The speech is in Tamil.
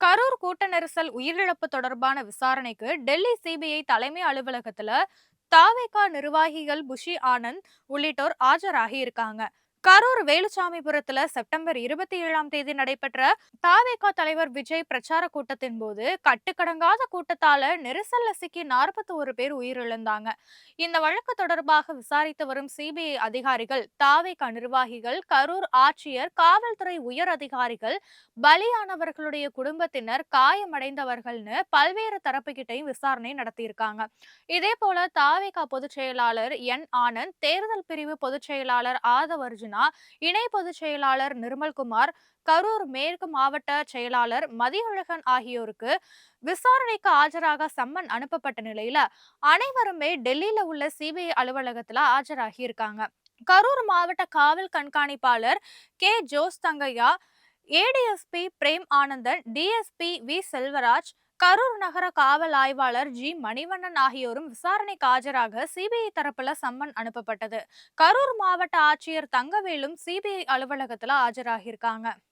கரூர் கூட்ட நெரிசல் உயிரிழப்பு தொடர்பான விசாரணைக்கு டெல்லி சிபிஐ தலைமை அலுவலகத்துல தாவேகா நிர்வாகிகள் புஷி ஆனந்த் உள்ளிட்டோர் ஆஜராகி இருக்காங்க. கரூர் வேலுச்சாமிபுரத்துல செப்டம்பர் 27ஆம் தேதி நடைபெற்ற தாவேகா தலைவர் விஜய் பிரச்சார கூட்டத்தின் போது கட்டுக்கடங்காத கூட்டத்தால நெரிசல்ல சிக்கி 41 பேர் உயிரிழந்தாங்க. இந்த வழக்கு தொடர்பாக விசாரித்து வரும் சிபிஐ அதிகாரிகள், தாவேகா நிர்வாகிகள், கரூர் ஆட்சியர், காவல்துறை உயர் அதிகாரிகள், பலியானவர்களுடைய குடும்பத்தினர், காயமடைந்தவர்கள்னு பல்வேறு தரப்புகிட்டையும் விசாரணை நடத்தியிருக்காங்க. இதே போல தாவேகா பொதுச் செயலாளர் என் ஆனந்த், தேர்தல் பிரிவு பொதுச் செயலாளர் ஆதவ் அர்ஜுனா, இணை பொதுச் செயலாளர் நிர்மல்குமார், கரூர் மேற்கு மாவட்ட செயலாளர் மதியழகன் ஆகியோருக்கு விசாரணைக்கு ஆஜராக சம்மன் அனுப்பப்பட்ட நிலையில அனைவருமே டெல்லியில உள்ள சிபிஐ அலுவலகத்துல ஆஜராகி இருக்காங்க. கரூர் மாவட்ட காவல் கண்காணிப்பாளர் K Jose Thangaiya, ADSP Prem Anandan, DSP V Selvaraj, Karur நகர காவல் ஆய்வாளர் ஜி மணிவண்ணன் ஆகியோரும் விசாரணைக்கு ஆஜராக சிபிஐ தரப்புல சம்மன் அனுப்பப்பட்டது. கரூர் மாவட்ட ஆட்சியர் தங்கவேலும் சிபிஐ அலுவலகத்துல ஆஜராகியிருக்காங்க.